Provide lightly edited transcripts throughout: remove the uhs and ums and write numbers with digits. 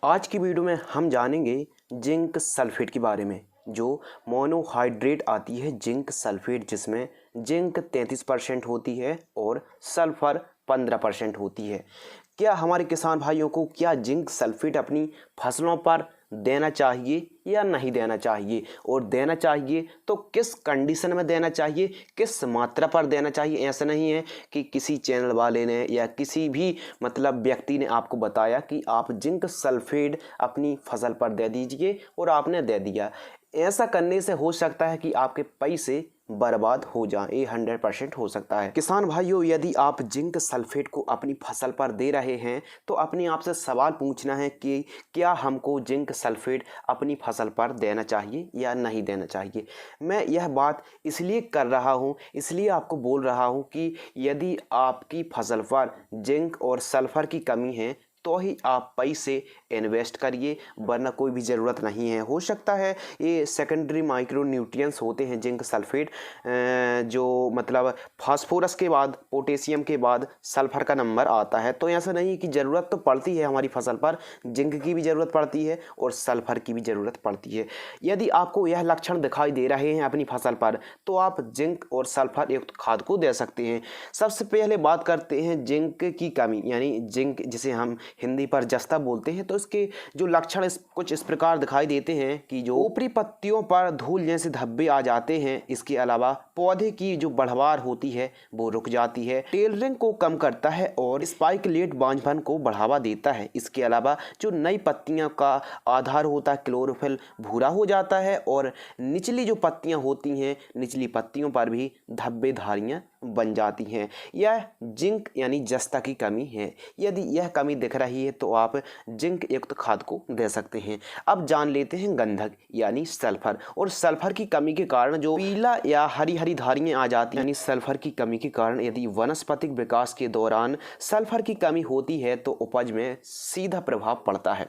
आज की वीडियो में हम जानेंगे जिंक सल्फेट के बारे में। जो मोनोहाइड्रेट आती है जिंक सल्फेट, जिसमें जिंक 33% होती है और सल्फर 15% होती है। क्या हमारे किसान भाइयों को क्या जिंक सल्फेट अपनी फसलों पर देना चाहिए या नहीं देना चाहिए, और देना चाहिए तो किस कंडीशन में देना चाहिए, किस मात्रा पर देना चाहिए। ऐसा नहीं है कि किसी चैनल वाले ने या किसी भी व्यक्ति ने आपको बताया कि आप जिंक सल्फेट अपनी फसल पर दे दीजिए और आपने दे दिया। ऐसा करने से हो सकता है कि आपके पैसे बर्बाद हो जाए, ये 100% हो सकता है। किसान भाइयों, यदि आप जिंक सल्फेट को अपनी फसल पर दे रहे हैं तो अपने आप से सवाल पूछना है कि क्या हमको जिंक सल्फेट अपनी फसल पर देना चाहिए या नहीं देना चाहिए। मैं यह बात इसलिए कर रहा हूँ, इसलिए आपको बोल रहा हूँ कि यदि आपकी फसल पर जिंक और सल्फर की कमी है तो ही आप पैसे इन्वेस्ट करिए, वरना कोई भी ज़रूरत नहीं है। हो सकता है ये सेकेंडरी माइक्रो न्यूट्रिएंट्स होते हैं जिंक सल्फेट, जो फास्फोरस के बाद पोटेशियम के बाद सल्फर का नंबर आता है। तो ऐसा नहीं कि ज़रूरत तो पड़ती है हमारी फसल पर, जिंक की भी ज़रूरत पड़ती है और सल्फर की भी ज़रूरत पड़ती है। यदि आपको यह लक्षण दिखाई दे रहे हैं अपनी फसल पर तो आप जिंक और सल्फर युक्त खाद को दे सकते हैं। सबसे पहले बात करते हैं जिंक की कमी, यानी जिंक जिसे हम हिंदी पर जस्ता बोलते हैं। तो इसके जो लक्षण कुछ इस प्रकार दिखाई देते हैं कि जो ऊपरी पत्तियों पर धूल जैसे धब्बे आ जाते हैं। इसके अलावा पौधे की जो बढ़वार होती है वो रुक जाती है, टेलरिंग को कम करता है और स्पाइकलेट बांझपन को बढ़ावा देता है। इसके अलावा जो नई पत्तियों का आधार होता है क्लोरोफिल भूरा हो जाता है और निचली जो पत्तियां होती हैं, निचली पत्तियों पर भी धब्बेधारियां बन जाती हैं। यह जिंक यानी जस्ता की कमी है। यदि यह कमी दिख रही है तो आप जिंक युक्त खाद को दे सकते हैं। अब जान लेते हैं गंधक यानी सल्फर। और सल्फर की कमी के कारण जो पीला या हरी हरी धारियां आ जाती हैं, यानी सल्फर की कमी के कारण यदि वनस्पतिक विकास के दौरान सल्फर की कमी होती है तो उपज में सीधा प्रभाव पड़ता है।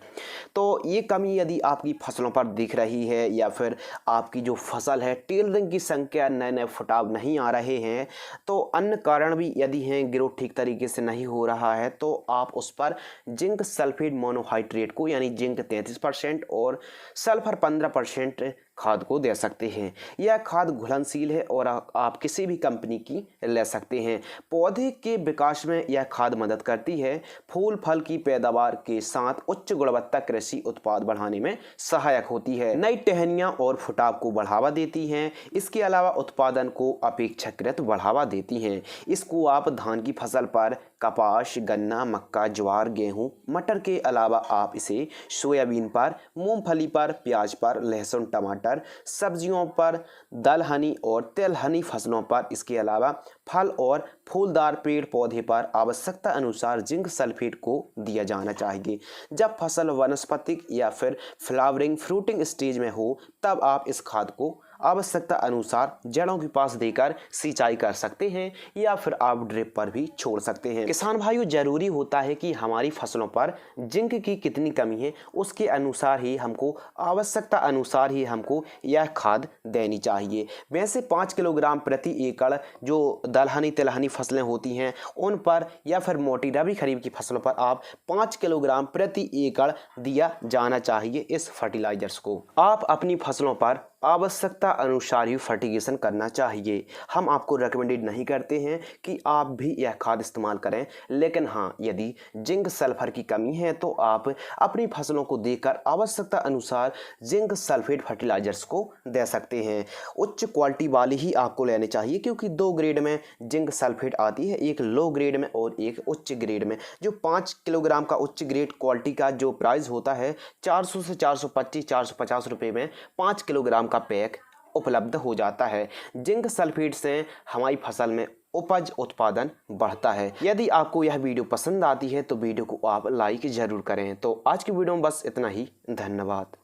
तो ये कमी यदि आपकी फसलों पर दिख रही है या फिर आपकी जो फसल है टेलरिंग की संख्या नए नए फुटाव नहीं आ रहे हैं, तो अन्य कारण भी यदि हैं, ग्रोथ ठीक तरीके से नहीं हो रहा है, तो आप उस पर जिंक सल्फेट मोनोहाइड्रेट को यानी जिंक 33% और सल्फर 15% खाद को दे सकते हैं। यह खाद घुलनशील है और आप किसी भी कंपनी की ले सकते हैं। पौधे के विकास में यह खाद मदद करती है। फूल फल की पैदावार के साथ उच्च गुणवत्ता कृषि उत्पाद बढ़ाने में सहायक होती है। नई टहनियाँ और फुटाव को बढ़ावा देती हैं। इसके अलावा उत्पादन को अपेक्षाकृत बढ़ावा देती हैं। इसको आप धान की फसल पर, कपास, गन्ना, मक्का, ज्वार, गेहूं, मटर के अलावा आप इसे सोयाबीन पर, मूंगफली पर, प्याज पर, लहसुन, टमाटर, सब्जियों पर, दलहनी और तिलहनी फसलों पर, इसके अलावा फल और फूलदार पेड़ पौधे पर आवश्यकता अनुसार जिंक सल्फेट को दिया जाना चाहिए। जब फसल वानस्पतिक या फिर फ्लावरिंग फ्रूटिंग स्टेज में हो तब आप इस खाद को आवश्यकता अनुसार जड़ों के पास देकर सिंचाई कर सकते हैं या फिर आप ड्रिप पर भी छोड़ सकते हैं। किसान भाइयों, जरूरी होता है कि हमारी फसलों पर जिंक की कितनी कमी है उसके अनुसार ही हमको, आवश्यकता अनुसार ही हमको यह खाद देनी चाहिए। वैसे 5 किलोग्राम प्रति एकड़ जो दलहनी तिलहनी फसलें होती हैं उन पर या फिर मोटी रबी खरीफ की फसलों पर आप 5 किलोग्राम प्रति एकड़ दिया जाना चाहिए इस फर्टिलाइजर्स को। आप अपनी फसलों पर आवश्यकता अनुसार ही फर्टिगेशन करना चाहिए। हम आपको रिकमेंडेड नहीं करते हैं कि आप भी यह खाद इस्तेमाल करें, लेकिन हाँ, यदि जिंक सल्फर की कमी है तो आप अपनी फसलों को देकर आवश्यकता अनुसार जिंक सल्फेट फर्टिलाइजर्स को दे सकते हैं। उच्च क्वालिटी वाली ही आपको लेने चाहिए, क्योंकि 2 ग्रेड में जिंक सल्फेट आती है, एक लो ग्रेड में और एक उच्च ग्रेड में। जो 5 किलोग्राम का उच्च ग्रेड क्वालिटी का जो प्राइस होता है 400 से 425 450 रुपये में 5 किलोग्राम का पैक उपलब्ध हो जाता है। जिंक सल्फेट से हमारी फसल में उपज उत्पादन बढ़ता है। यदि आपको यह वीडियो पसंद आती है तो वीडियो को आप लाइक जरूर करें। तो आज की वीडियो में बस इतना ही। धन्यवाद।